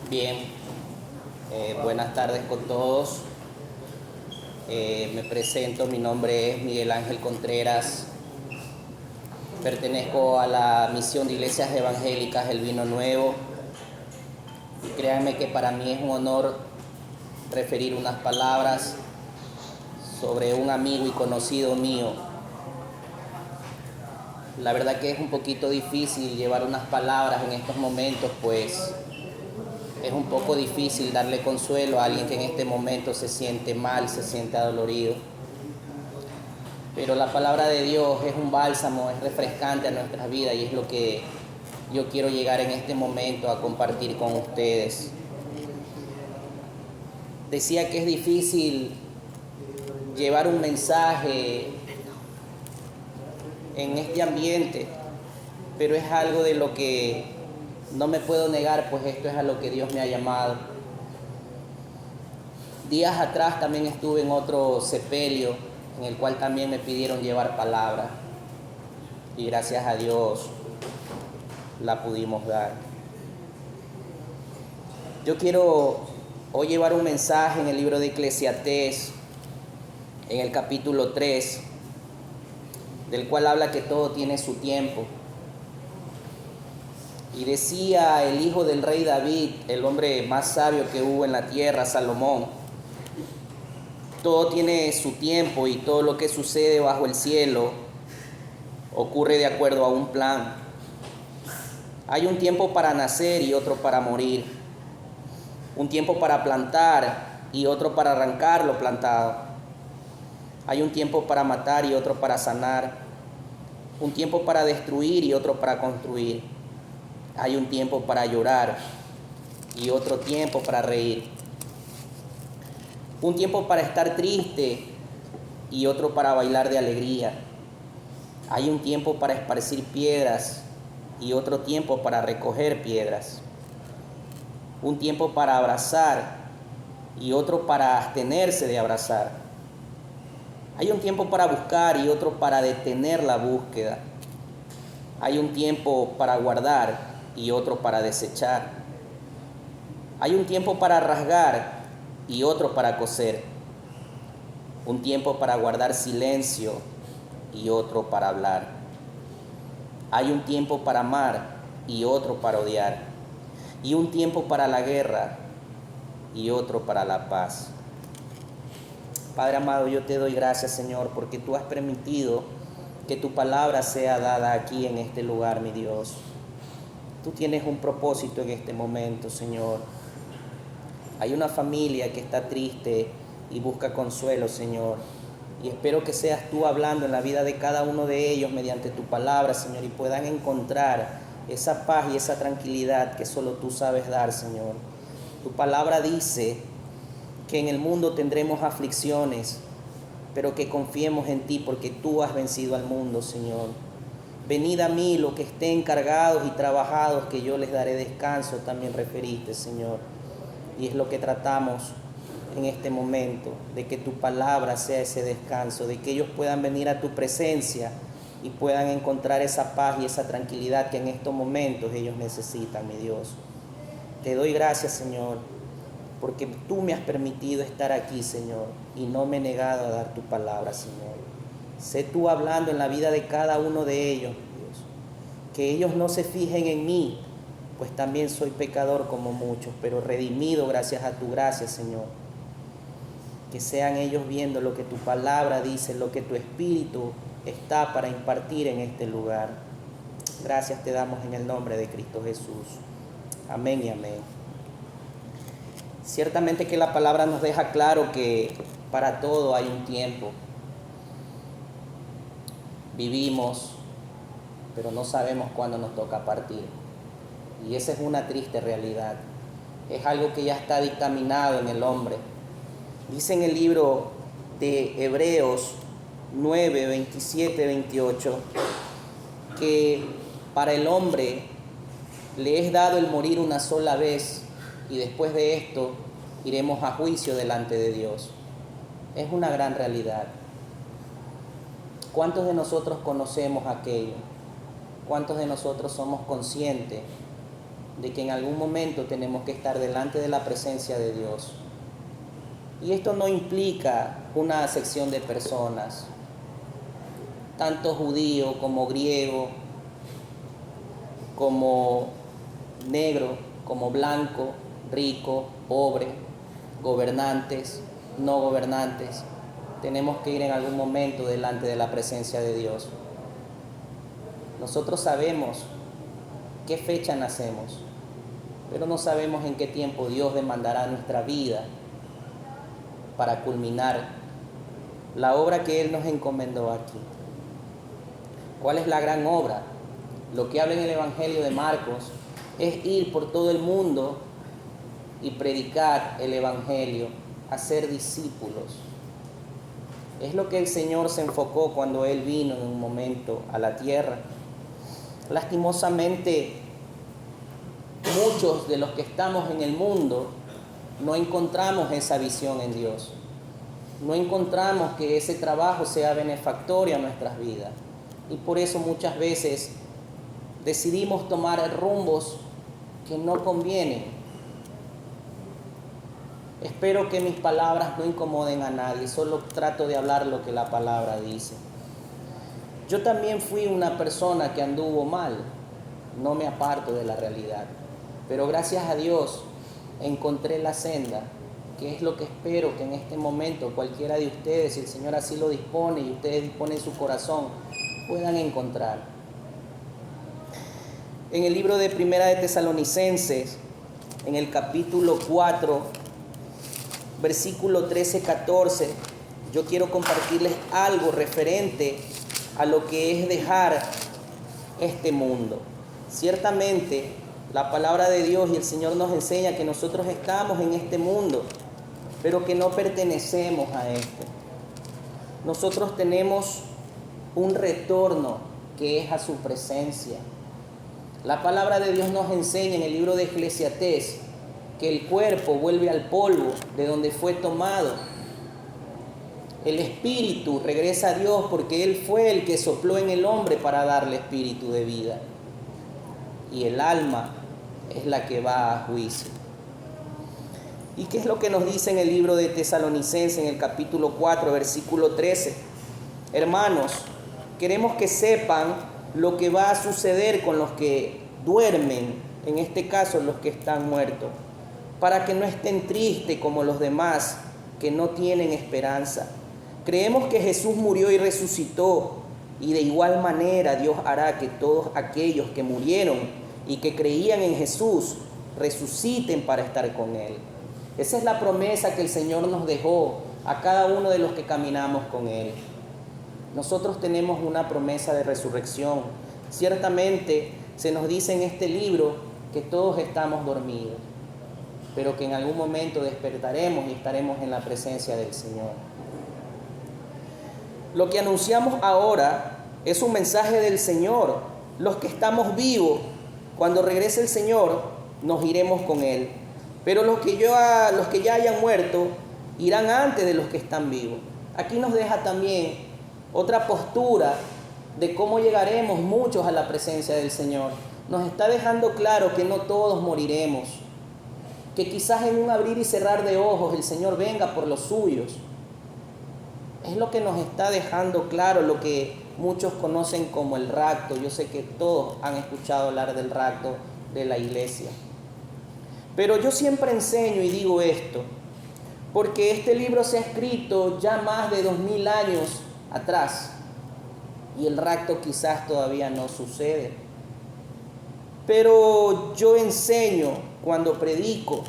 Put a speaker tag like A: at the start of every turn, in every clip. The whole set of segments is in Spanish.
A: Bien, buenas tardes con todos. Me presento, mi nombre es Miguel Ángel Contreras. Pertenezco a la misión de Iglesias Evangélicas El Vino Nuevo. Y créanme que para mí es un honor referir unas palabras sobre un amigo y conocido mío. La verdad que es un poquito difícil llevar unas palabras en estos momentos, pues es un poco difícil darle consuelo a alguien que en este momento se siente mal, se siente adolorido. Pero la palabra de Dios es un bálsamo, es refrescante a nuestras vidas y es lo que yo quiero llegar en este momento a compartir con ustedes. Decía que es difícil llevar un mensaje en este ambiente, pero es algo de lo que no me puedo negar, pues esto es a lo que Dios me ha llamado. Días atrás también estuve en otro sepelio en el cual también me pidieron llevar palabra y gracias a Dios la pudimos dar. Yo quiero hoy llevar un mensaje en el libro de Eclesiastés, en el capítulo 3, del cual habla que todo tiene su tiempo. Y decía el hijo del rey David, el hombre más sabio que hubo en la tierra, Salomón: todo tiene su tiempo y todo lo que sucede bajo el cielo ocurre de acuerdo a un plan. Hay un tiempo para nacer y otro para morir. Un tiempo para plantar y otro para arrancar lo plantado. Hay un tiempo para matar y otro para sanar. Un tiempo para destruir y otro para construir. Hay un tiempo para llorar y otro tiempo para reír. Un tiempo para estar triste y otro para bailar de alegría. Hay un tiempo para esparcir piedras y otro tiempo para recoger piedras. Un tiempo para abrazar y otro para abstenerse de abrazar. Hay un tiempo para buscar y otro para detener la búsqueda. Hay un tiempo para guardar y otro para desechar. Hay un tiempo para rasgar y otro para coser. Un tiempo para guardar silencio y otro para hablar. Hay un tiempo para amar y otro para odiar. Y un tiempo para la guerra y otro para la paz. Padre amado, yo te doy gracias, Señor, porque tú has permitido que tu palabra sea dada aquí en este lugar, mi Dios. Tú tienes un propósito en este momento, Señor. Hay una familia que está triste y busca consuelo, Señor. Y espero que seas tú hablando en la vida de cada uno de ellos mediante tu palabra, Señor, y puedan encontrar esa paz y esa tranquilidad que solo tú sabes dar, Señor. Tu palabra dice que en el mundo tendremos aflicciones, pero que confiemos en ti porque tú has vencido al mundo, Señor. Venid a mí los que estén cargados y trabajados, que yo les daré descanso, también referiste, Señor. Y es lo que tratamos en este momento, de que tu palabra sea ese descanso, de que ellos puedan venir a tu presencia y puedan encontrar esa paz y esa tranquilidad que en estos momentos ellos necesitan, mi Dios. Te doy gracias, Señor, porque tú me has permitido estar aquí, Señor, y no me he negado a dar tu palabra, Señor. Sé tú hablando en la vida de cada uno de ellos, Dios. Que ellos no se fijen en mí, pues también soy pecador como muchos, pero redimido gracias a tu gracia, Señor. Que sean ellos viendo lo que tu palabra dice, lo que tu espíritu está para impartir en este lugar. Gracias te damos en el nombre de Cristo Jesús. Amén y amén. Ciertamente que la palabra nos deja claro que para todo hay un tiempo. Vivimos, pero no sabemos cuándo nos toca partir. Y esa es una triste realidad. Es algo que ya está dictaminado en el hombre. Dice en el libro de Hebreos 9, 27, 28, que para el hombre le es dado el morir una sola vez y después de esto iremos a juicio delante de Dios. Es una gran realidad. ¿Cuántos de nosotros conocemos aquello? ¿Cuántos de nosotros somos conscientes de que en algún momento tenemos que estar delante de la presencia de Dios. Y esto no implica una acepción de personas, tanto judío como griego, como negro, como blanco, rico, pobre, gobernantes, no gobernantes. Tenemos que ir en algún momento delante de la presencia de Dios. Nosotros sabemos qué fecha nacemos, pero no sabemos en qué tiempo Dios demandará nuestra vida para culminar la obra que Él nos encomendó aquí. ¿Cuál es la gran obra? Lo que habla en el Evangelio de Marcos es ir por todo el mundo y predicar el Evangelio, hacer discípulos. Es lo que el Señor se enfocó cuando Él vino en un momento a la tierra. Lastimosamente, muchos de los que estamos en el mundo no encontramos esa visión en Dios. No encontramos que ese trabajo sea benefactorio a nuestras vidas. Y por eso muchas veces decidimos tomar rumbos que no convienen. Espero que mis palabras no incomoden a nadie, solo trato de hablar lo que la palabra dice. Yo también fui una persona que anduvo mal, no me aparto de la realidad, pero gracias a Dios encontré la senda, que es lo que espero que en este momento cualquiera de ustedes, si el Señor así lo dispone y ustedes disponen su corazón, puedan encontrar. En el libro de Primera de Tesalonicenses, en el capítulo 4, versículo 13-14, yo quiero compartirles algo referente a lo que es dejar este mundo. Ciertamente, la palabra de Dios y el Señor nos enseña que nosotros estamos en este mundo, pero que no pertenecemos a este. Nosotros tenemos un retorno que es a su presencia. La palabra de Dios nos enseña en el libro de Eclesiastés que el cuerpo vuelve al polvo de donde fue tomado. El espíritu regresa a Dios porque Él fue el que sopló en el hombre para darle espíritu de vida. Y el alma es la que va a juicio. ¿Y qué es lo que nos dice en el libro de Tesalonicenses, en el capítulo 4, versículo 13? Hermanos, queremos que sepan lo que va a suceder con los que duermen, en este caso los que están muertos, para que no estén tristes como los demás que no tienen esperanza. Creemos que Jesús murió y resucitó, y de igual manera Dios hará que todos aquellos que murieron y que creían en Jesús resuciten para estar con Él. Esa es la promesa que el Señor nos dejó a cada uno de los que caminamos con Él. Nosotros tenemos una promesa de resurrección. Ciertamente se nos dice en este libro que todos estamos dormidos, pero que en algún momento despertaremos y estaremos en la presencia del Señor. Lo que anunciamos ahora es un mensaje del Señor. Los que estamos vivos, cuando regrese el Señor, nos iremos con Él. Pero los que ya hayan muerto, irán antes de los que están vivos. Aquí nos deja también otra postura de cómo llegaremos muchos a la presencia del Señor. Nos está dejando claro que no todos moriremos, que quizás en un abrir y cerrar de ojos el Señor venga por los suyos. Es lo que nos está dejando claro, lo que muchos conocen como el rapto. Yo sé que todos han escuchado hablar del rapto de la iglesia. Pero yo siempre enseño y digo esto, porque este libro se ha escrito ya más de 2000 años atrás y el rapto quizás todavía no sucede. Pero yo enseño cuando predico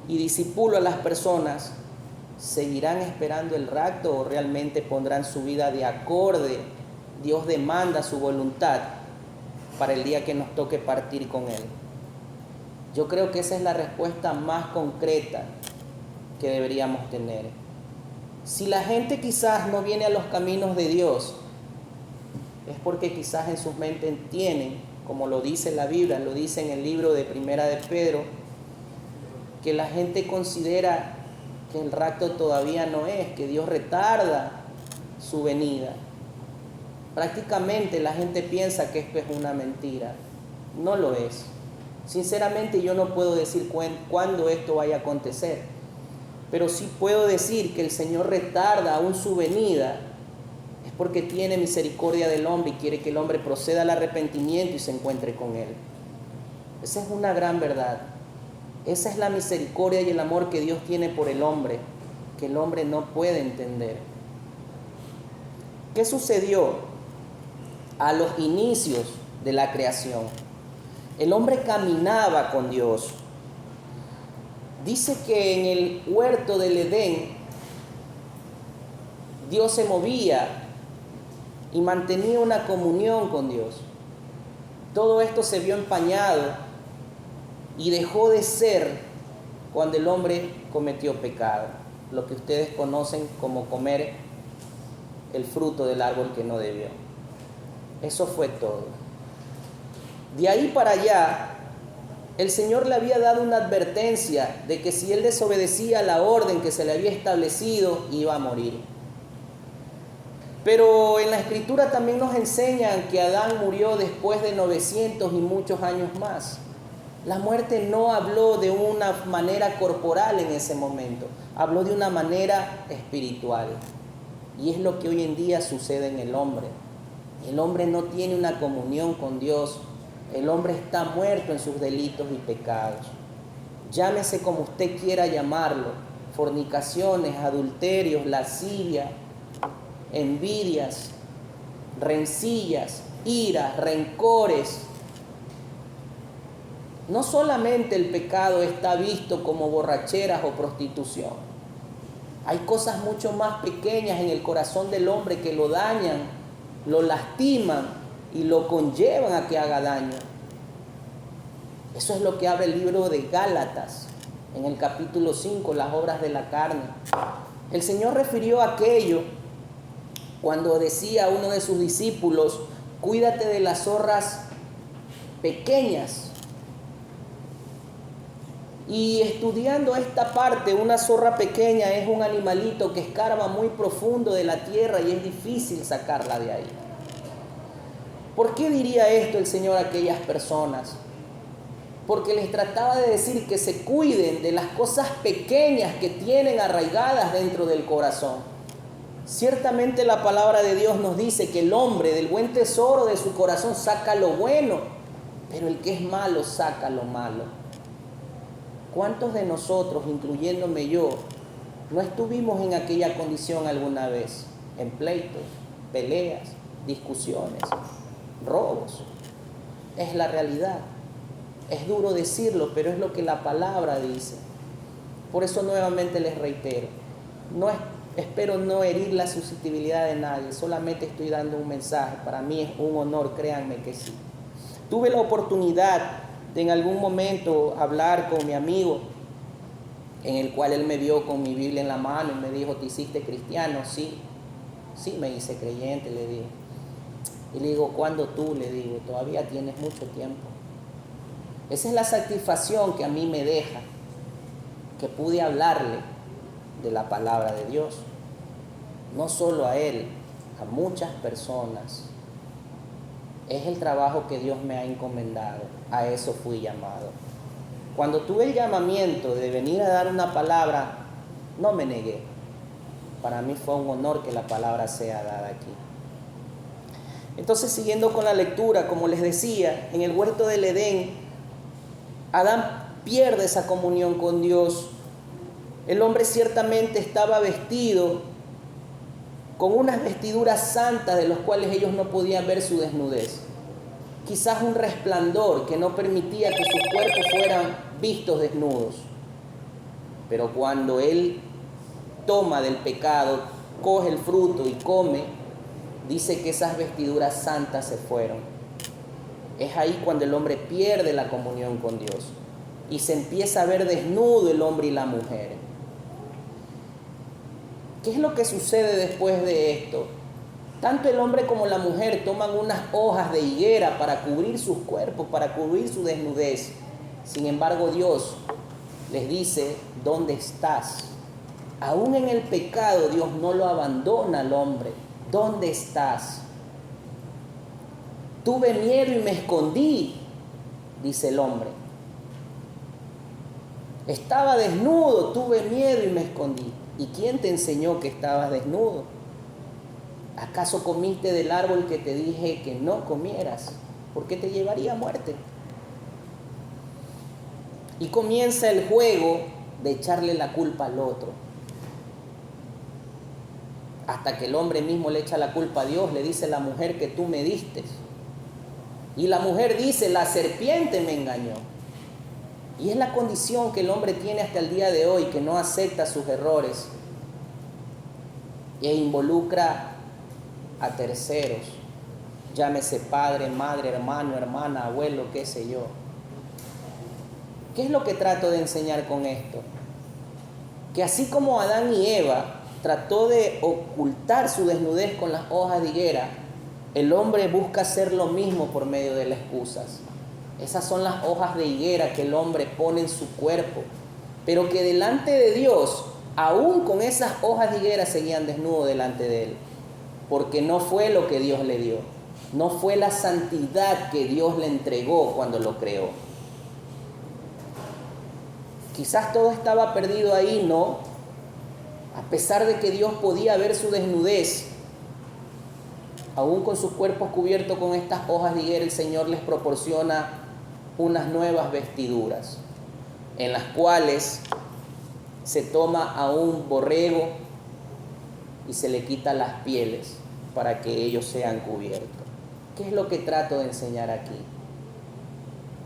A: y discipulo a las personas, ¿seguirán esperando el rapto o realmente pondrán su vida de acorde? Dios demanda su voluntad para el día que nos toque partir con Él. Yo creo que esa es la respuesta más concreta que deberíamos tener. Si la gente quizás no viene a los caminos de Dios, es porque quizás en sus mentes tienen, como lo dice la Biblia, lo dice en el libro de Primera de Pedro, que la gente considera que el rapto todavía no es, que Dios retarda su venida. Prácticamente la gente piensa que esto es una mentira. No lo es. Sinceramente yo no puedo decir cuándo esto vaya a acontecer, pero sí puedo decir que el Señor retarda aún su venida, es porque tiene misericordia del hombre y quiere que el hombre proceda al arrepentimiento y se encuentre con Él. Esa es una gran verdad. Esa es la misericordia y el amor que Dios tiene por el hombre, que el hombre no puede entender. ¿Qué sucedió a los inicios de la creación? El hombre caminaba con Dios. Dice que en el huerto del Edén, Dios se movía y mantenía una comunión con Dios. Todo esto se vio empañado y dejó de ser cuando el hombre cometió pecado, lo que ustedes conocen como comer el fruto del árbol que no debió. Eso fue todo. De ahí para allá, el Señor le había dado una advertencia de que si él desobedecía la orden que se le había establecido, iba a morir. Pero en la Escritura también nos enseñan que Adán murió después de 900 y muchos años más. La muerte no habló de una manera corporal en ese momento, habló de una manera espiritual. Y es lo que hoy en día sucede en el hombre. El hombre no tiene una comunión con Dios. El hombre está muerto en sus delitos y pecados. Llámese como usted quiera llamarlo: fornicaciones, adulterios, lascivia, envidias, rencillas, iras, rencores. No solamente el pecado está visto como borracheras o prostitución. Hay cosas mucho más pequeñas en el corazón del hombre que lo dañan, lo lastiman y lo conllevan a que haga daño. Eso es lo que habla el libro de Gálatas, en el capítulo 5, las obras de la carne. El Señor refirió a aquello cuando decía a uno de sus discípulos: cuídate de las zorras pequeñas. Y estudiando esta parte, una zorra pequeña es un animalito que escarba muy profundo de la tierra y es difícil sacarla de ahí. ¿Por qué diría esto el Señor a aquellas personas? Porque les trataba de decir que se cuiden de las cosas pequeñas que tienen arraigadas dentro del corazón. Ciertamente la palabra de Dios nos dice que el hombre del buen tesoro de su corazón saca lo bueno, pero el que es malo saca lo malo. ¿Cuántos de nosotros, incluyéndome yo, no estuvimos en aquella condición alguna vez? En pleitos, peleas, discusiones, robos. Es la realidad. Es duro decirlo, pero es lo que la palabra dice. Por eso nuevamente les reitero, espero no herir la susceptibilidad de nadie, solamente estoy dando un mensaje. Para mí es un honor, créanme que sí. Tuve la oportunidad de en algún momento hablar con mi amigo, en el cual él me vio con mi Biblia en la mano y me dijo: ¿te hiciste cristiano? Sí, me hice creyente, le digo. Y le digo: ¿cuándo tú? Le digo: todavía tienes mucho tiempo. Esa es la satisfacción que a mí me deja, que pude hablarle de la palabra de Dios. No solo a él, a muchas personas. Es el trabajo que Dios me ha encomendado. A eso fui llamado. Cuando tuve el llamamiento de venir a dar una palabra, no me negué. Para mí fue un honor que la palabra sea dada aquí. Entonces, siguiendo con la lectura, como les decía, en el huerto del Edén, Adán pierde esa comunión con Dios. El hombre ciertamente estaba vestido con unas vestiduras santas de las cuales ellos no podían ver su desnudez. Quizás un resplandor que no permitía que sus cuerpos fueran vistos desnudos. Pero cuando él toma del pecado, coge el fruto y come, dice que esas vestiduras santas se fueron. Es ahí cuando el hombre pierde la comunión con Dios y se empieza a ver desnudo el hombre y la mujer. ¿Qué es lo que sucede después de esto? Tanto el hombre como la mujer toman unas hojas de higuera para cubrir sus cuerpos, para cubrir su desnudez. Sin embargo, Dios les dice: ¿dónde estás? Aún en el pecado, Dios no lo abandona al hombre. ¿Dónde estás? Tuve miedo y me escondí, dice el hombre. Estaba desnudo, tuve miedo y me escondí. ¿Y quién te enseñó que estabas desnudo? ¿Acaso comiste del árbol que te dije que no comieras? Porque te llevaría a muerte. Y comienza el juego de echarle la culpa al otro. Hasta que el hombre mismo le echa la culpa a Dios, le dice la mujer que tú me diste. Y la mujer dice, la serpiente me engañó. Y es la condición que el hombre tiene hasta el día de hoy, que no acepta sus errores e involucra a terceros, llámese padre, madre, hermano, hermana, abuelo, qué sé yo. ¿Qué es lo que trato de enseñar con esto? Que así como Adán y Eva trató de ocultar su desnudez con las hojas de higuera, el hombre busca hacer lo mismo por medio de las excusas. Esas son las hojas de higuera que el hombre pone en su cuerpo, pero que delante de Dios, aún con esas hojas de higuera, seguían desnudos delante de Él, porque no fue lo que Dios le dio, no fue la santidad que Dios le entregó cuando lo creó. Quizás todo estaba perdido ahí, ¿no? A pesar de que Dios podía ver su desnudez, aún con sus cuerpos cubiertos con estas hojas de higuera, el Señor les proporciona unas nuevas vestiduras, en las cuales se toma a un borrego y se le quita las pieles para que ellos sean cubiertos. ¿Qué es lo que trato de enseñar aquí?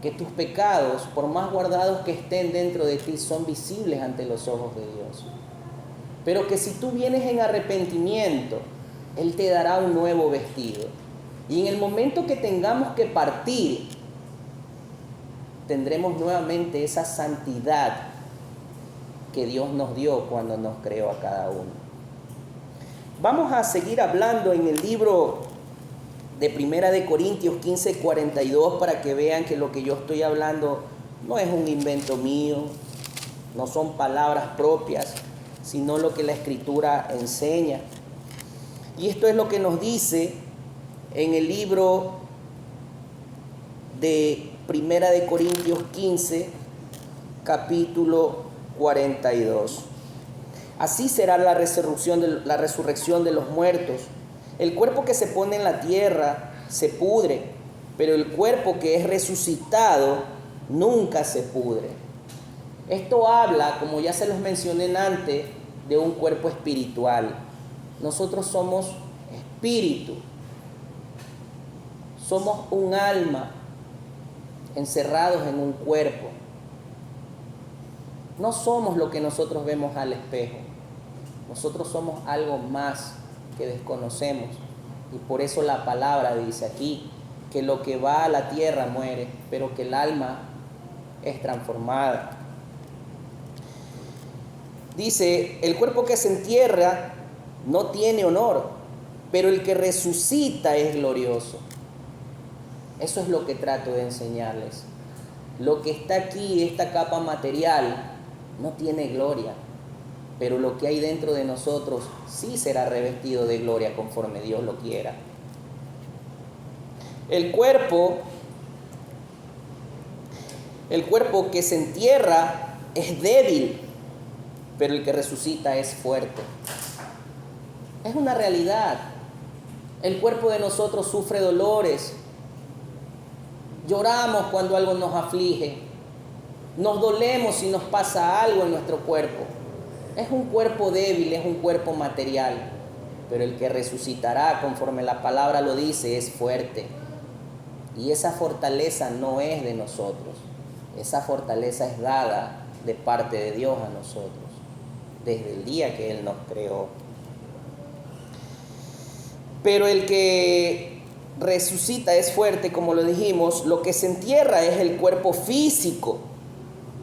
A: Que tus pecados, por más guardados que estén dentro de ti, son visibles ante los ojos de Dios. Pero que si tú vienes en arrepentimiento, Él te dará un nuevo vestido. Y en el momento que tengamos que partir, tendremos nuevamente esa santidad que Dios nos dio cuando nos creó a cada uno. Vamos a seguir hablando en el libro de Primera de Corintios 15:42 para que vean que lo que yo estoy hablando no es un invento mío, no son palabras propias, sino lo que la Escritura enseña. Y esto es lo que nos dice en el libro de Primera de Corintios 15, capítulo 42. Así será la resurrección de los muertos. El cuerpo que se pone en la tierra se pudre, pero el cuerpo que es resucitado nunca se pudre. Esto habla, como ya se los mencioné antes, de un cuerpo espiritual. Nosotros somos espíritu, somos un alma encerrados en un cuerpo. No somos lo que nosotros vemos al espejo. Nosotros somos algo más que desconocemos. Y por eso la palabra dice aquí que lo que va a la tierra muere, pero que el alma es transformada. Dice, el cuerpo que se entierra no tiene honor, pero el que resucita es glorioso. Eso es lo que trato de enseñarles. Lo que está aquí, esta capa material, no tiene gloria, pero lo que hay dentro de nosotros sí será revestido de gloria conforme Dios lo quiera. El cuerpo que se entierra es débil, pero el que resucita es fuerte. Es una realidad. El cuerpo de nosotros sufre dolores. Lloramos cuando algo nos aflige. Nos dolemos si nos pasa algo en nuestro cuerpo. Es un cuerpo débil, es un cuerpo material. Pero el que resucitará, conforme la palabra lo dice, es fuerte. Y esa fortaleza no es de nosotros. Esa fortaleza es dada de parte de Dios a nosotros, desde el día que Él nos creó. Pero el que resucita es fuerte, como lo dijimos. Lo que se entierra es el cuerpo físico,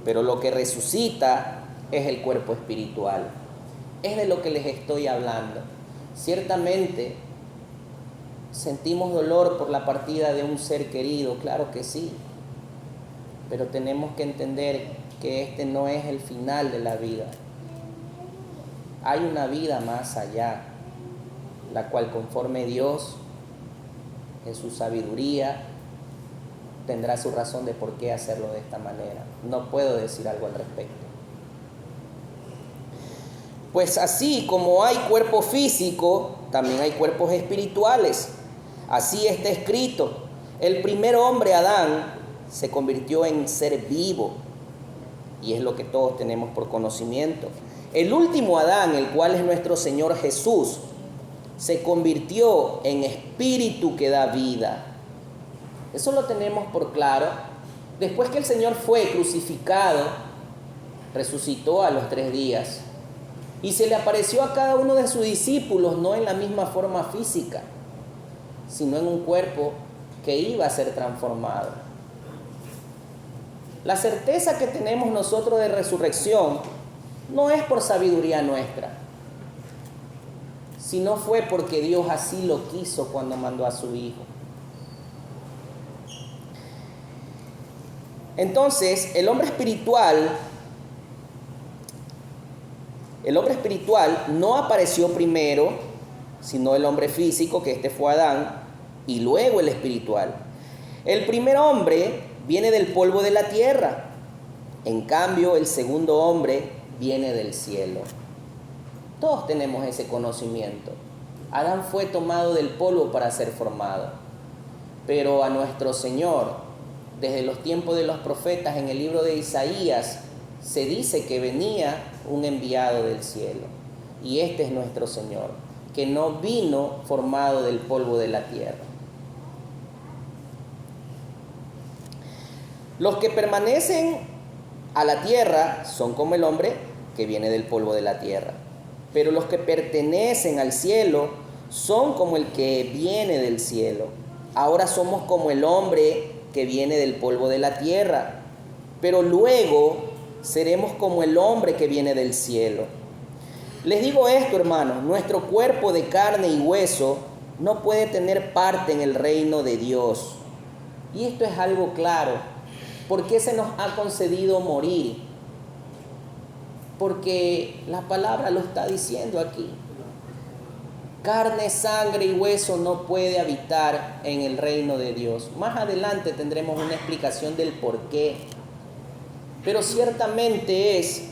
A: pero lo que resucita es el cuerpo espiritual. Es de lo que les estoy hablando. Ciertamente sentimos dolor por la partida de un ser querido, claro que sí, pero tenemos que entender que este no es el final de la vida. Hay una vida más allá, la cual conforme Dios, en su sabiduría, tendrá su razón de por qué hacerlo de esta manera. No puedo decir algo al respecto. Pues así como hay cuerpo físico, también hay cuerpos espirituales. Así está escrito: el primer hombre, Adán, se convirtió en ser vivo. Y es lo que todos tenemos por conocimiento. El último Adán, el cual es nuestro Señor Jesús, se convirtió en espíritu que da vida. Eso lo tenemos por claro. Después que el Señor fue crucificado, resucitó a los 3 días. Y se le apareció a cada uno de sus discípulos, no en la misma forma física, sino en un cuerpo que iba a ser transformado. La certeza que tenemos nosotros de resurrección no es por sabiduría nuestra, sino fue porque Dios así lo quiso cuando mandó a su Hijo. Entonces, el hombre espiritual no apareció primero, sino el hombre físico, que este fue Adán, y luego el espiritual. El primer hombre viene del polvo de la tierra, en cambio el segundo hombre viene del cielo. Todos tenemos ese conocimiento. Adán fue tomado del polvo para ser formado, pero a nuestro Señor, desde los tiempos de los profetas, en el libro de Isaías, se dice que venía un enviado del cielo. Y este es nuestro Señor, que no vino formado del polvo de la tierra. Los que permanecen a la tierra son como el hombre que viene del polvo de la tierra. Pero los que pertenecen al cielo son como el que viene del cielo. Ahora somos como el hombre que viene del polvo de la tierra, pero luego seremos como el hombre que viene del cielo. Les digo esto, hermanos: nuestro cuerpo de carne y hueso no puede tener parte en el reino de Dios. Y esto es algo claro. ¿Por qué se nos ha concedido morir? Porque la palabra lo está diciendo aquí. Carne, sangre y hueso no puede habitar en el reino de Dios. Más adelante tendremos una explicación del por qué. Pero ciertamente es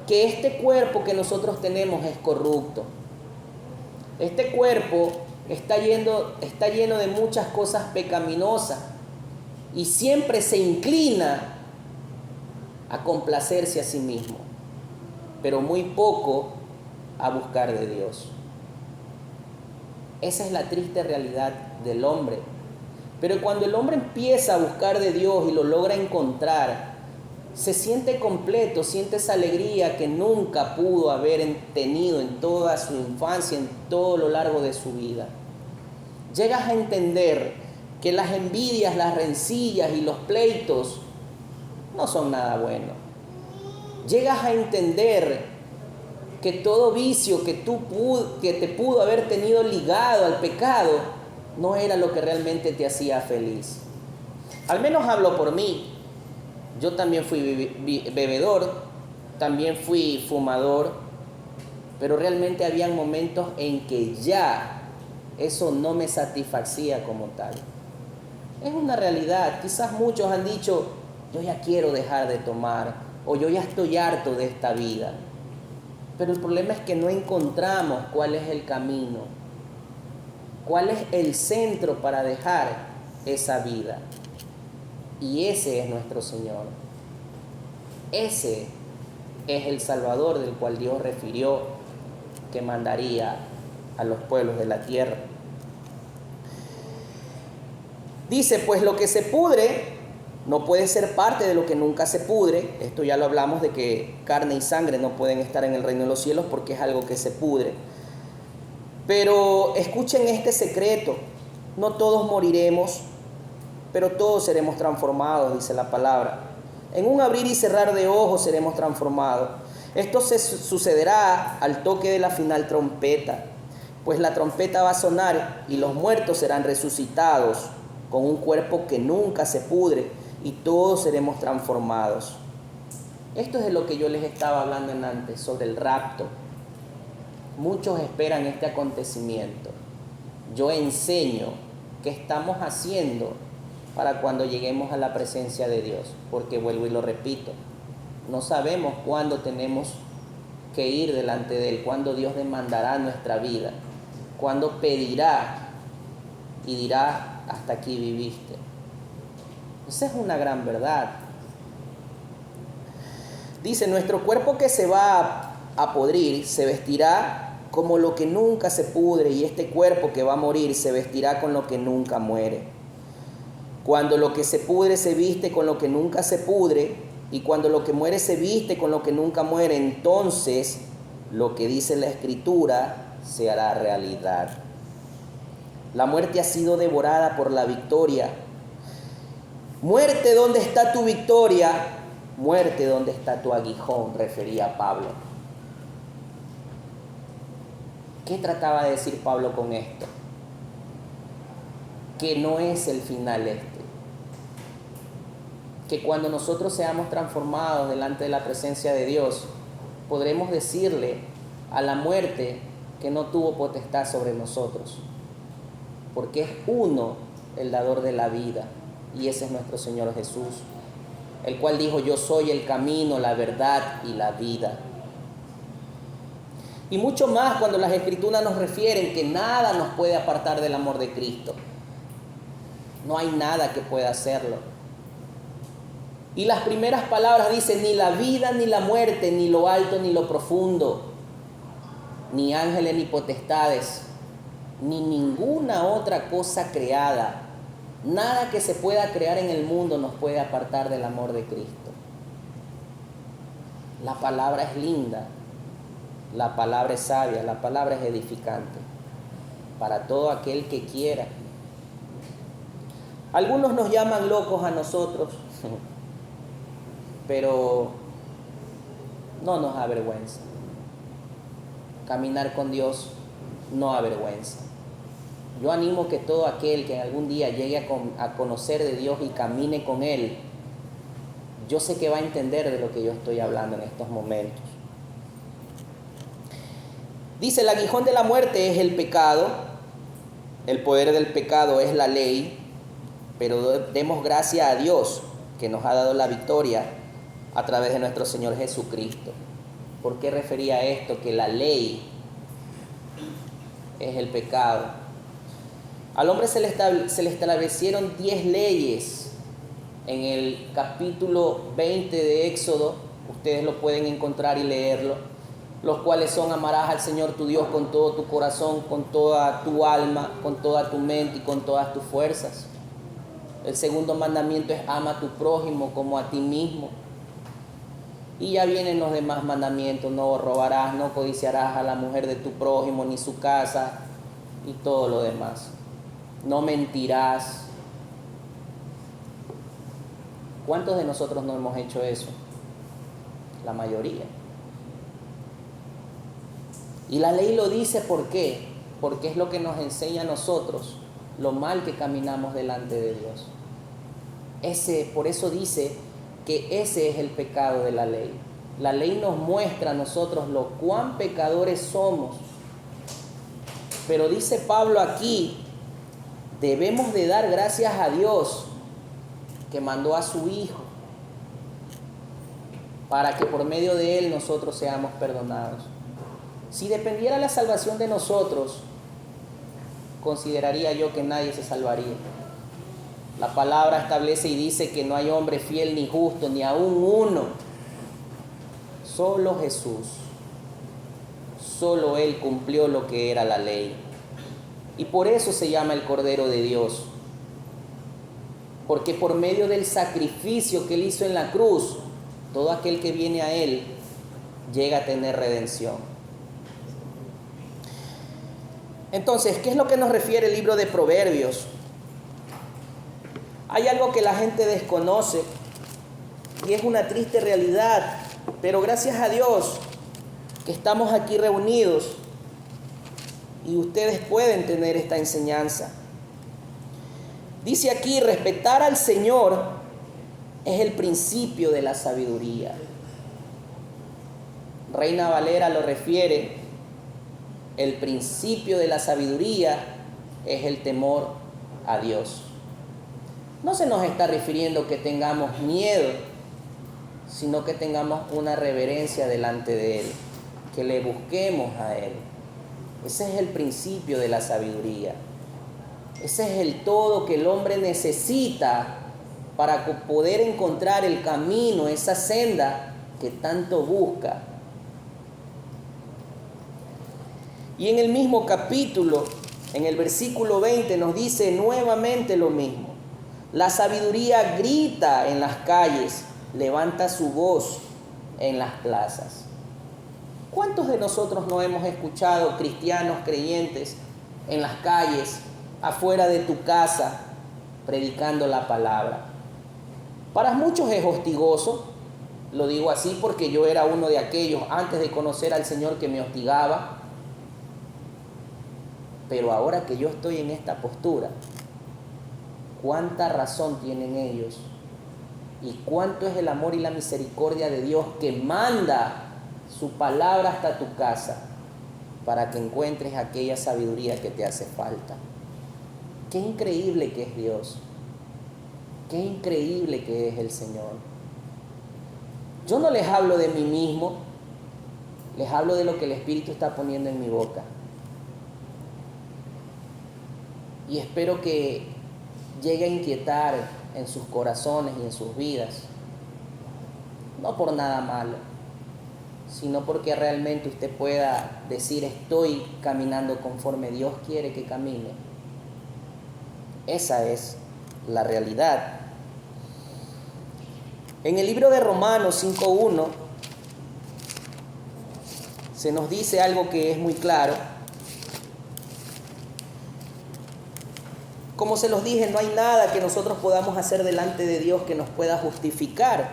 A: que este cuerpo que nosotros tenemos es corrupto. Este cuerpo está lleno de muchas cosas pecaminosas y siempre se inclina a complacerse a sí mismo, pero muy poco a buscar de Dios. Esa es la triste realidad del hombre. Pero cuando el hombre empieza a buscar de Dios y lo logra encontrar, se siente completo, siente esa alegría que nunca pudo haber tenido en toda su infancia, en todo lo largo de su vida. Llegas a entender que las envidias, las rencillas y los pleitos no son nada bueno. Llegas a entender que todo vicio que te pudo haber tenido ligado al pecado no era lo que realmente te hacía feliz. Al menos hablo por mí. Yo también fui bebedor, también fui fumador, pero realmente habían momentos en que ya eso no me satisfacía como tal. Es una realidad. Quizás muchos han dicho: yo ya quiero dejar de tomar, o yo ya estoy harto de esta vida. Pero el problema es que no encontramos cuál es el camino, cuál es el centro para dejar esa vida. Y ese es nuestro Señor. Ese es el Salvador del cual Dios refirió que mandaría a los pueblos de la tierra. Dice: pues lo que se pudre no puede ser parte de lo que nunca se pudre. Esto ya lo hablamos, de que carne y sangre no pueden estar en el reino de los cielos porque es algo que se pudre. Pero escuchen este secreto: no todos moriremos, pero todos seremos transformados, dice la palabra. En un abrir y cerrar de ojos seremos transformados. Esto sucederá al toque de la final trompeta, pues la trompeta va a sonar y los muertos serán resucitados con un cuerpo que nunca se pudre, y todos seremos transformados. Esto es de lo que yo les estaba hablando antes, sobre el rapto. Muchos esperan este acontecimiento. Yo enseño que estamos haciendo para cuando lleguemos a la presencia de Dios, porque vuelvo y lo repito, no sabemos cuándo tenemos que ir delante de Él, cuándo Dios demandará nuestra vida, cuándo pedirá y dirá, hasta aquí viviste. Esa es una gran verdad. Dice, nuestro cuerpo que se va a podrir se vestirá como lo que nunca se pudre, y este cuerpo que va a morir se vestirá con lo que nunca muere. Cuando lo que se pudre se viste con lo que nunca se pudre, y cuando lo que muere se viste con lo que nunca muere, entonces lo que dice la Escritura se hará realidad. La muerte ha sido devorada por la victoria. Muerte, ¿dónde está tu victoria? Muerte, ¿dónde está tu aguijón?, refería Pablo. ¿Qué trataba de decir Pablo con esto? Que no es el final este. Que cuando nosotros seamos transformados delante de la presencia de Dios, podremos decirle a la muerte que no tuvo potestad sobre nosotros, porque es uno el dador de la vida, y ese es nuestro Señor Jesús, el cual dijo, yo soy el camino, la verdad y la vida. Y mucho más cuando las Escrituras nos refieren que nada nos puede apartar del amor de Cristo. No hay nada que pueda hacerlo. Y las primeras palabras dicen, ni la vida ni la muerte, ni lo alto ni lo profundo, ni ángeles ni potestades, ni ninguna otra cosa creada, nada que se pueda crear en el mundo nos puede apartar del amor de Cristo. La palabra es linda, la palabra es sabia, la palabra es edificante para todo aquel que quiera. Algunos nos llaman locos a nosotros, pero no nos avergüenza. Caminar con Dios no avergüenza. Yo animo que todo aquel que algún día llegue a conocer de Dios y camine con Él, yo sé que va a entender de lo que yo estoy hablando en estos momentos. Dice, el aguijón de la muerte es el pecado, el poder del pecado es la ley, pero demos gracias a Dios que nos ha dado la victoria a través de nuestro Señor Jesucristo. ¿Por qué refería a esto? Que la ley es el pecado. Al hombre se le establecieron 10 leyes en el capítulo 20 de Éxodo. Ustedes lo pueden encontrar y leerlo. Los cuales son: amarás al Señor tu Dios con todo tu corazón, con toda tu alma, con toda tu mente y con todas tus fuerzas. El segundo mandamiento es: ama a tu prójimo como a ti mismo. Y ya vienen los demás mandamientos: no robarás, no codiciarás a la mujer de tu prójimo, ni su casa, y todo lo demás. No mentirás. ¿Cuántos de nosotros no hemos hecho eso? La mayoría. Y la ley lo dice, ¿por qué? Porque es lo que nos enseña a nosotros lo mal que caminamos delante de Dios. Por eso dice que ese es el pecado de la ley. La ley nos muestra a nosotros lo cuán pecadores somos. Pero dice Pablo aquí, debemos de dar gracias a Dios que mandó a su Hijo para que por medio de Él nosotros seamos perdonados. Si dependiera la salvación de nosotros, consideraría yo que nadie se salvaría. La palabra establece y dice que no hay hombre fiel ni justo, ni aún uno. Solo Jesús. Solo Él cumplió lo que era la ley. Y por eso se llama el Cordero de Dios. Porque por medio del sacrificio que Él hizo en la cruz, todo aquel que viene a Él llega a tener redención. Entonces, ¿qué es lo que nos refiere el libro de Proverbios? Hay algo que la gente desconoce y es una triste realidad, pero gracias a Dios que estamos aquí reunidos y ustedes pueden tener esta enseñanza. Dice aquí, respetar al Señor es el principio de la sabiduría. Reina Valera lo refiere: el principio de la sabiduría es el temor a Dios. no se nos está refiriendo que tengamos miedo, sino que tengamos una reverencia delante de Él, que le busquemos a Él. Ese es el principio de la sabiduría. Ese es el todo que el hombre necesita para poder encontrar el camino, esa senda que tanto busca. Y en el mismo capítulo, en el versículo 20, nos dice nuevamente lo mismo. La sabiduría grita en las calles, levanta su voz en las plazas. ¿Cuántos de nosotros no hemos escuchado cristianos creyentes en las calles, afuera de tu casa, predicando la palabra? Para muchos es hostigoso, lo digo así porque yo era uno de aquellos antes de conocer al Señor que me hostigaba. Pero ahora que yo estoy en esta postura, cuánta razón tienen ellos y cuánto es el amor y la misericordia de Dios que manda su palabra hasta tu casa para que encuentres aquella sabiduría que te hace falta. Qué increíble que es Dios, qué increíble que es el Señor. Yo no les hablo de mí mismo, les hablo de lo que el Espíritu está poniendo en mi boca. Y espero que llegue a inquietar en sus corazones y en sus vidas, no por nada malo, sino porque realmente usted pueda decir: estoy caminando conforme Dios quiere que camine. Esa es la realidad. En el libro de Romanos 5:1 se nos dice algo que es muy claro. Como se los dije, no hay nada que nosotros podamos hacer delante de Dios que nos pueda justificar.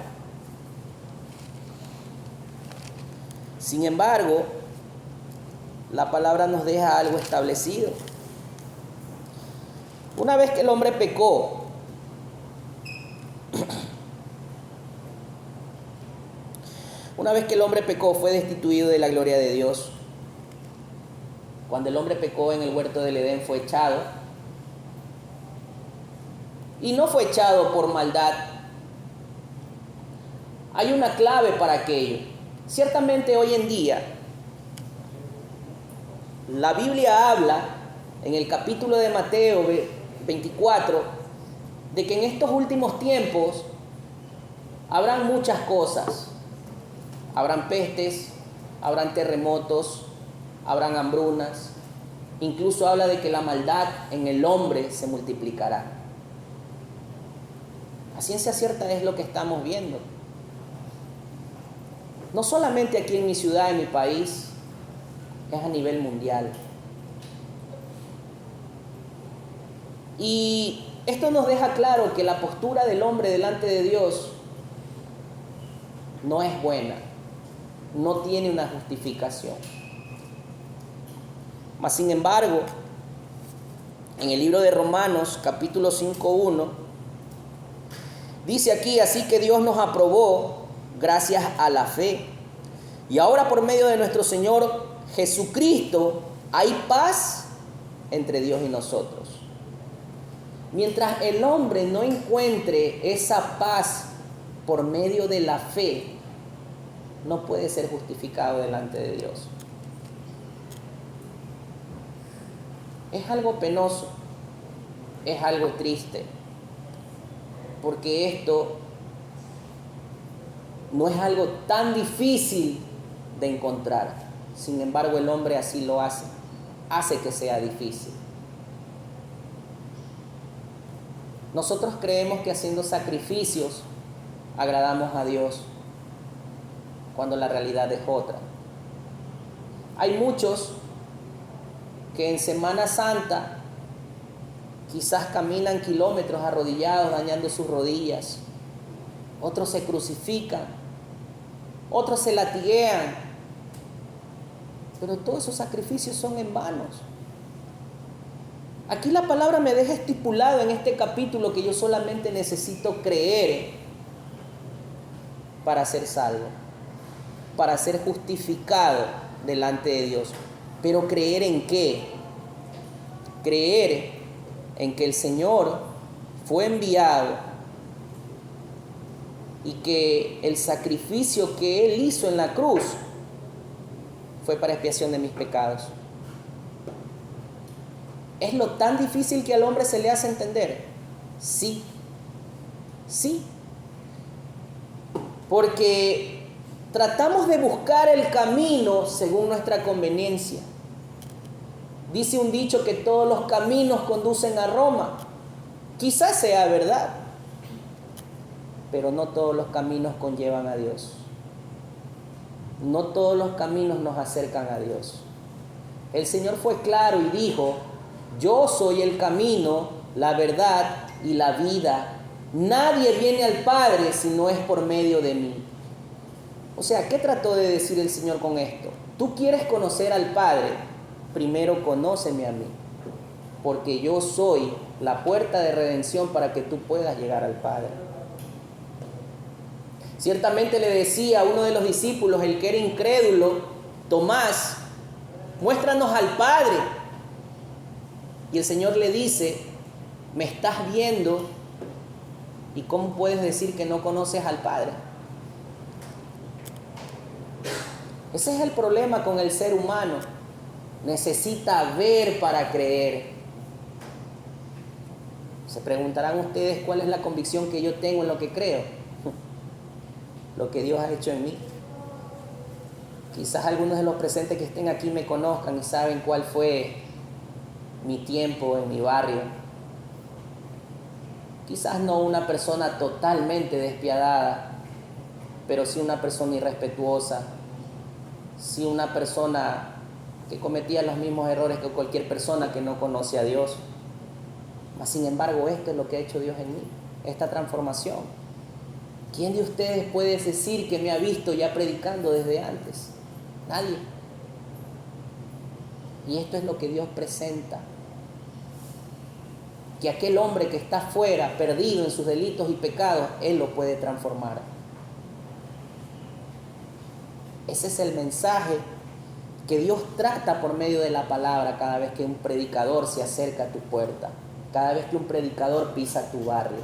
A: Sin embargo, la palabra nos deja algo establecido. Una vez que el hombre pecó, fue destituido de la gloria de Dios. Cuando el hombre pecó en el huerto del Edén, fue echado. Y no fue echado por maldad. Hay una clave para aquello. Ciertamente hoy en día, la Biblia habla en el capítulo de Mateo 24 de que en estos últimos tiempos habrán muchas cosas. Habrán pestes, habrán terremotos, habrán hambrunas. Incluso habla de que la maldad en el hombre se multiplicará. A ciencia cierta es lo que estamos viendo. No solamente aquí en mi ciudad, en mi país, es a nivel mundial. Y esto nos deja claro que la postura del hombre delante de Dios no es buena, no tiene una justificación. Mas sin embargo, en el libro de Romanos, capítulo 5:1, dice aquí: así que Dios nos aprobó gracias a la fe. Y ahora por medio de nuestro Señor Jesucristo hay paz entre Dios y nosotros. Mientras el hombre no encuentre esa paz por medio de la fe, no puede ser justificado delante de Dios. Es algo penoso, es algo triste, porque esto no es algo tan difícil de encontrar. Sin embargo, el hombre así lo hace que sea difícil. Nosotros creemos que haciendo sacrificios agradamos a Dios, cuando la realidad es otra. Hay muchos que en Semana Santa quizás caminan kilómetros arrodillados, dañando sus rodillas. Otros se crucifican, otros se latiguean, pero todos esos sacrificios son en vano. Aquí la palabra me deja estipulado en este capítulo que yo solamente necesito creer para ser salvo, para ser justificado delante de Dios. Pero ¿creer en qué? Creer en que el Señor fue enviado y que el sacrificio que Él hizo en la cruz fue para expiación de mis pecados. ¿Es lo tan difícil que al hombre se le hace entender? Sí, sí. Porque tratamos de buscar el camino según nuestra conveniencia. Dice un dicho que todos los caminos conducen a Roma. Quizás sea verdad, pero no todos los caminos conllevan a Dios. No todos los caminos nos acercan a Dios. El Señor fue claro y dijo: yo soy el camino, la verdad y la vida. Nadie viene al Padre si no es por medio de mí. O sea, ¿qué trató de decir el Señor con esto? Tú quieres conocer al Padre, primero conóceme a mí, porque yo soy la puerta de redención para que tú puedas llegar al Padre. Ciertamente le decía a uno de los discípulos, el que era incrédulo, Tomás: muéstranos al Padre. Y el Señor le dice: ¿me estás viendo? ¿Y cómo puedes decir que no conoces al Padre? Ese es el problema con el ser humano. Necesita ver para creer. Se preguntarán ustedes cuál es la convicción que yo tengo en lo que creo. Lo que Dios ha hecho en mí. Quizás algunos de los presentes que estén aquí me conozcan y saben cuál fue mi tiempo en mi barrio. Quizás no una persona totalmente despiadada, pero sí una persona irrespetuosa, sí una persona que cometía los mismos errores que cualquier persona que no conoce a Dios. Mas sin embargo, esto es lo que ha hecho Dios en mí, esta transformación. ¿Quién de ustedes puede decir que me ha visto ya predicando desde antes? Nadie. Y esto es lo que Dios presenta. Que aquel hombre que está fuera, perdido en sus delitos y pecados, Él lo puede transformar. Ese es el mensaje que Dios trata por medio de la palabra cada vez que un predicador se acerca a tu puerta, cada vez que un predicador pisa tu barrio.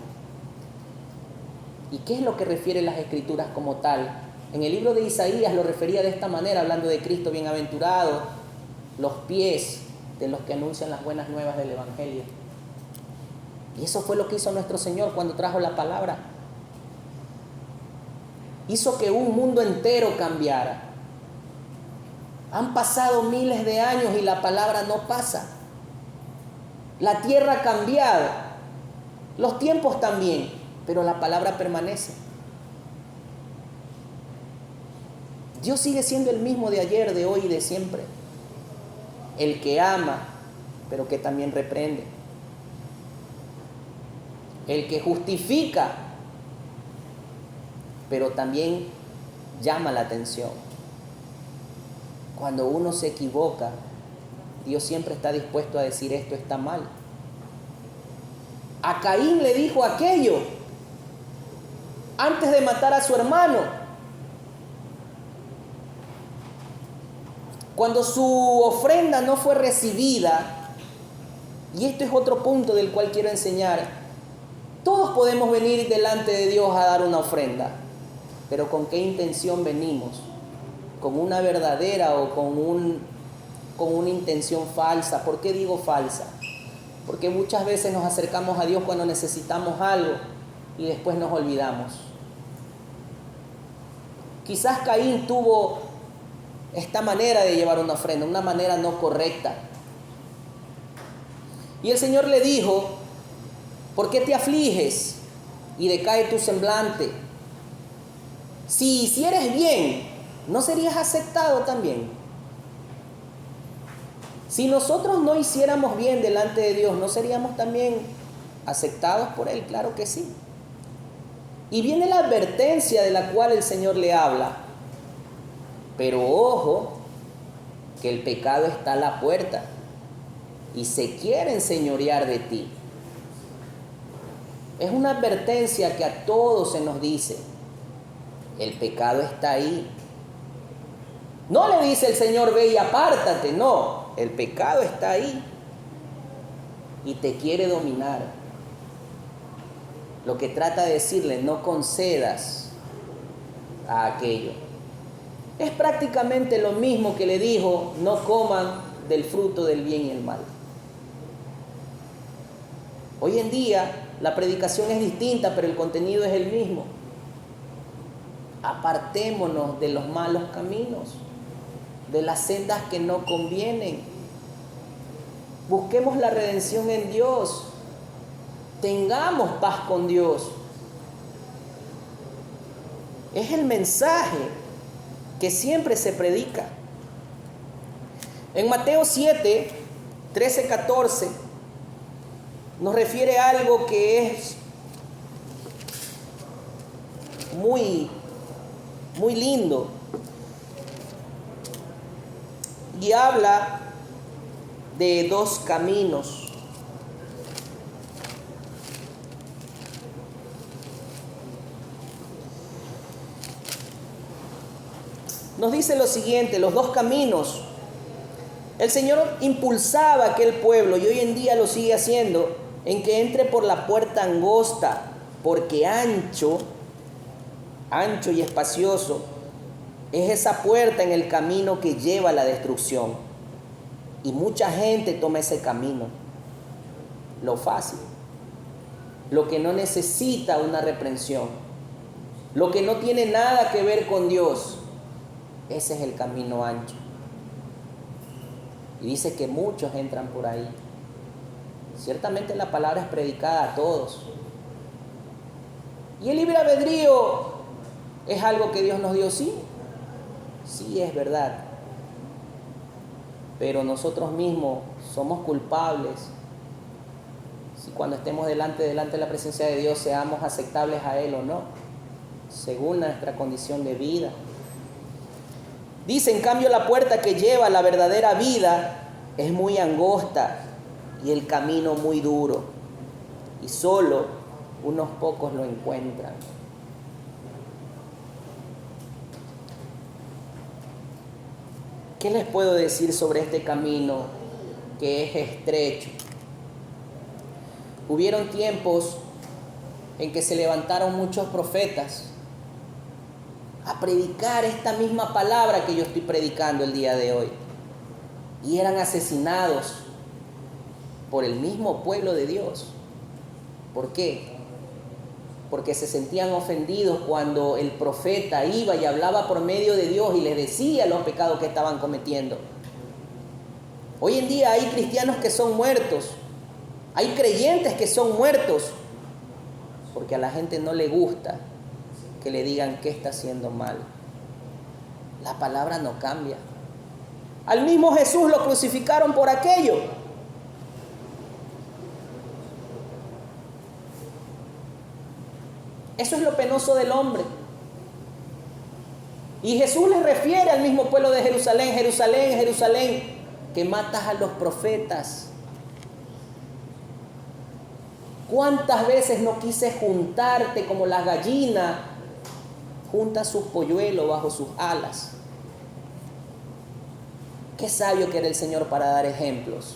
A: ¿Y qué es lo que refiere las Escrituras como tal? En el libro de Isaías lo refería de esta manera, hablando de Cristo: bienaventurado los pies de los que anuncian las buenas nuevas del Evangelio. Y eso fue lo que hizo nuestro Señor cuando trajo la palabra. Hizo que un mundo entero cambiara. Han pasado miles de años y la palabra no pasa. La tierra ha cambiado, los tiempos también, pero la palabra permanece. Dios sigue siendo el mismo de ayer, de hoy y de siempre. El que ama, pero que también reprende. El que justifica, pero también llama la atención. Cuando uno se equivoca, Dios siempre está dispuesto a decir: esto está mal. A Caín le dijo aquello antes de matar a su hermano. Cuando su ofrenda no fue recibida, y esto es otro punto del cual quiero enseñar. Todos podemos venir delante de Dios a dar una ofrenda, pero ¿con qué intención venimos? ¿Con una verdadera o con una intención falsa? ¿Por qué digo falsa? Porque muchas veces nos acercamos a Dios cuando necesitamos algo y después nos olvidamos. Quizás Caín tuvo esta manera de llevar una ofrenda, una manera no correcta. Y el Señor le dijo: ¿por qué te afliges y decae tu semblante? Si hicieres bien, ¿no serías aceptado también? Si nosotros no hiciéramos bien delante de Dios, ¿no seríamos también aceptados por Él? Claro que sí. Y viene la advertencia de la cual el Señor le habla. Pero ojo, que el pecado está a la puerta y se quiere enseñorear de ti. Es una advertencia que a todos se nos dice. El pecado está ahí. No le dice el Señor: ve y apártate. No, el pecado está ahí y te quiere dominar. lo que trata de decirle, no concedas a aquello. Es prácticamente lo mismo que le dijo, no coman del fruto del bien y el mal. Hoy en día la predicación es distinta, pero el contenido es el mismo. Apartémonos de los malos caminos, de las sendas que no convienen. Busquemos la redención en Dios. Tengamos paz con Dios. Es el mensaje que siempre se predica. En Mateo 7, 13, 14, nos refiere a algo que es muy lindo. Y habla de dos caminos. Nos dice lo siguiente, los dos caminos. El Señor impulsaba a aquel pueblo, y hoy en día lo sigue haciendo, en que entre por la puerta angosta, porque ancho y espacioso es esa puerta en el camino que lleva a la destrucción. Y mucha gente toma ese camino, lo fácil, lo que no necesita una reprensión, lo que no tiene nada que ver con Dios. Ese es el camino ancho. Y dice que muchos entran por ahí. Ciertamente la palabra es predicada a todos. Y el libre albedrío es algo que Dios nos dio, sí. Sí, es verdad. Pero nosotros mismos somos culpables. Si cuando estemos delante de la presencia de Dios seamos aceptables a Él o no, según nuestra condición de vida. Dice, en cambio, la puerta que lleva a la verdadera vida es muy angosta y el camino muy duro, y solo unos pocos lo encuentran. ¿Qué les puedo decir sobre este camino que es estrecho? Hubieron tiempos en que se levantaron muchos profetas a predicar esta misma palabra que yo estoy predicando el día de hoy. Y eran asesinados por el mismo pueblo de Dios. ¿Por qué? Porque se sentían ofendidos cuando el profeta iba y hablaba por medio de Dios y les decía los pecados que estaban cometiendo. Hoy en día hay cristianos que son muertos, hay creyentes que son muertos, porque a la gente no le gusta que le digan qué está haciendo mal. La palabra no cambia. Al mismo Jesús lo crucificaron por aquello. Eso es lo penoso del hombre. Y Jesús le refiere al mismo pueblo de Jerusalén: Jerusalén, Jerusalén, que matas a los profetas. ¿Cuántas veces no quise juntarte como la gallina junta sus polluelos bajo sus alas? Qué sabio que era el Señor para dar ejemplos.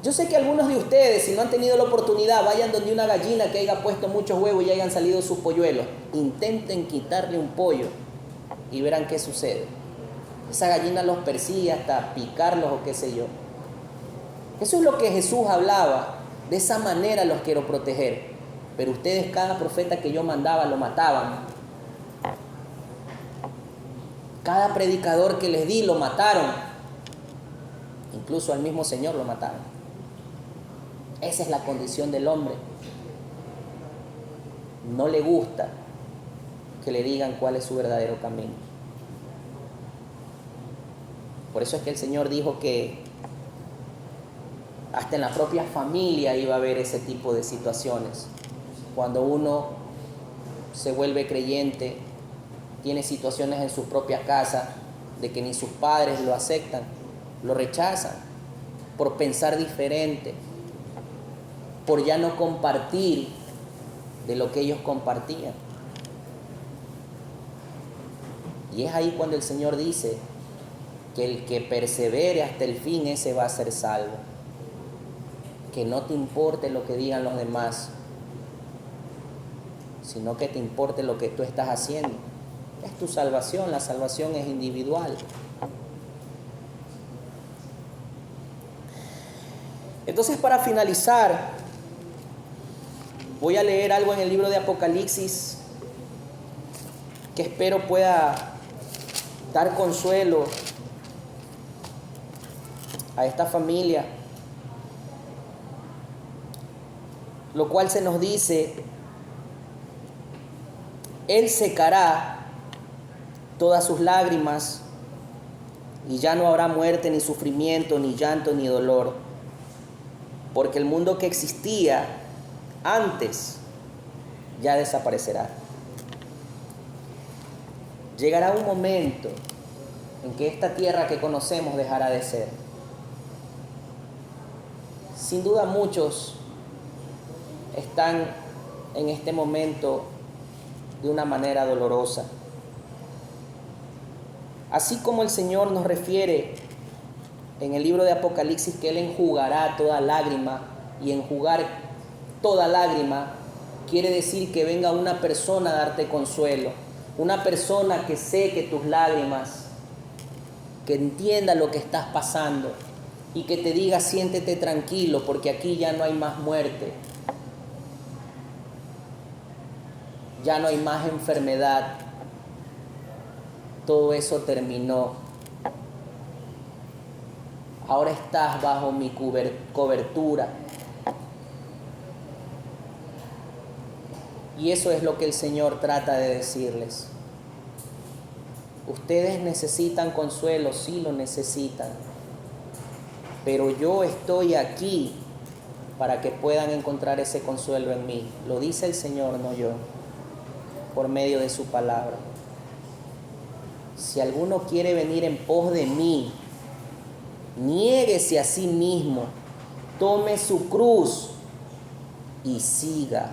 A: Yo sé que algunos de ustedes, si no han tenido la oportunidad, vayan donde una gallina que haya puesto muchos huevos y hayan salido sus polluelos. Intenten quitarle un pollo y verán qué sucede. Esa gallina los persigue hasta picarlos o qué sé yo. Eso es lo que Jesús hablaba. De esa manera los quiero proteger. Pero ustedes, cada profeta que yo mandaba, lo mataban. Cada predicador que les di, lo mataron. Incluso al mismo Señor lo mataron. Esa es la condición del hombre. No le gusta que le digan cuál es su verdadero camino. Por eso es que el Señor dijo que hasta en la propia familia iba a haber ese tipo de situaciones. Cuando uno se vuelve creyente, tiene situaciones en su propia casa de que ni sus padres lo aceptan, lo rechazan por pensar diferente, por ya no compartir de lo que ellos compartían. Y es ahí cuando el Señor dice que el que persevere hasta el fin, ese va a ser salvo. Que no te importe lo que digan los demás, sino que te importe lo que tú estás haciendo. Es tu salvación, la salvación es individual. Entonces, para finalizar, voy a leer algo en el libro de Apocalipsis que espero pueda dar consuelo a esta familia, lo cual se nos dice: Él secará todas sus lágrimas y ya no habrá muerte, ni sufrimiento, ni llanto, ni dolor, porque el mundo que existía antes ya desaparecerá. Llegará un momento en que esta tierra que conocemos dejará de ser. Sin duda muchos están en este momento de una manera dolorosa. Así como el Señor nos refiere en el libro de Apocalipsis que Él enjugará toda lágrima, y enjugar toda lágrima quiere decir que venga una persona a darte consuelo, una persona que seque tus lágrimas, que entienda lo que estás pasando y que te diga: siéntete tranquilo, porque aquí ya no hay más muerte, ya no hay más enfermedad, todo eso terminó. Ahora estás bajo mi cobertura. Y eso es lo que el Señor trata de decirles. Ustedes necesitan consuelo, sí lo necesitan, pero yo estoy aquí para que puedan encontrar ese consuelo en mí. Lo dice el Señor, no yo, por medio de su palabra. Si alguno quiere venir en pos de mí, niéguese a sí mismo, tome su cruz y siga.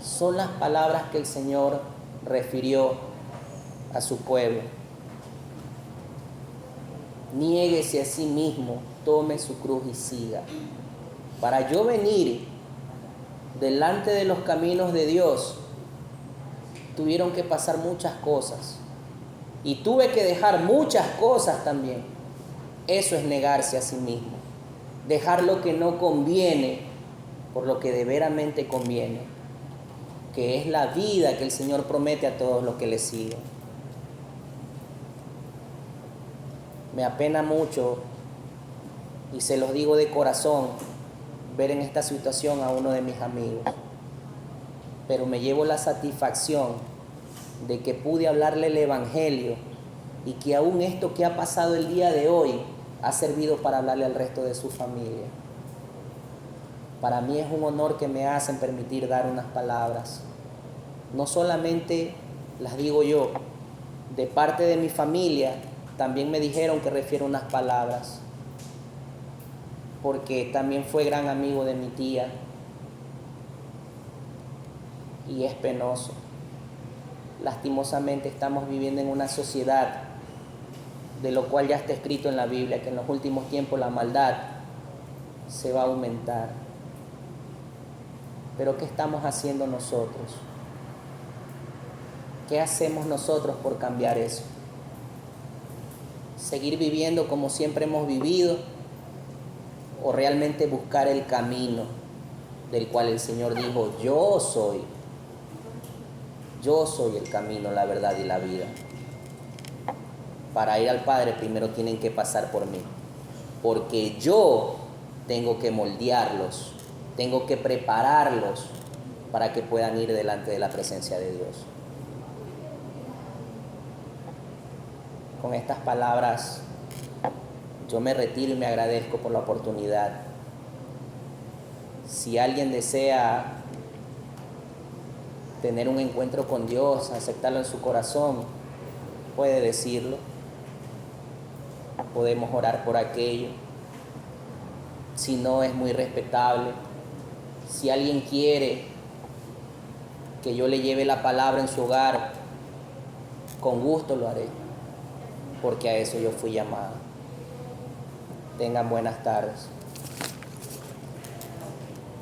A: Son las palabras que el Señor refirió a su pueblo. Niéguese a sí mismo, tome su cruz y siga. Para yo venir delante de los caminos de Dios, tuvieron que pasar muchas cosas. Y tuve que dejar muchas cosas también. Eso es negarse a sí mismo. Dejar lo que no conviene por lo que de veramente conviene, que es la vida que el Señor promete a todos los que le siguen. Me apena mucho, y se los digo de corazón, ver en esta situación a uno de mis amigos. Pero me llevo la satisfacción de que pude hablarle el Evangelio, y que aún esto que ha pasado el día de hoy ha servido para hablarle al resto de su familia. Para mí es un honor que me hacen permitir dar unas palabras. No solamente las digo yo, de parte de mi familia también me dijeron que refiero unas palabras, porque también fue gran amigo de mi tía, y es penoso. Lastimosamente estamos viviendo en una sociedad, de lo cual ya está escrito en la Biblia, que en los últimos tiempos la maldad se va a aumentar. Pero ¿qué estamos haciendo nosotros? ¿Qué hacemos nosotros por cambiar eso? ¿Seguir viviendo como siempre hemos vivido? ¿O realmente buscar el camino del cual el Señor dijo: yo soy el camino, la verdad y la vida? Para ir al Padre primero tienen que pasar por mí, porque yo tengo que moldearlos, tengo que prepararlos para que puedan ir delante de la presencia de Dios. Con estas palabras yo me retiro y me agradezco por la oportunidad. Si alguien desea tener un encuentro con Dios, aceptarlo en su corazón, puede decirlo. Podemos orar por aquello. Si no, es muy respetable. Si alguien quiere que yo le lleve la palabra en su hogar, con gusto lo haré, porque a eso yo fui llamado. Tengan buenas tardes.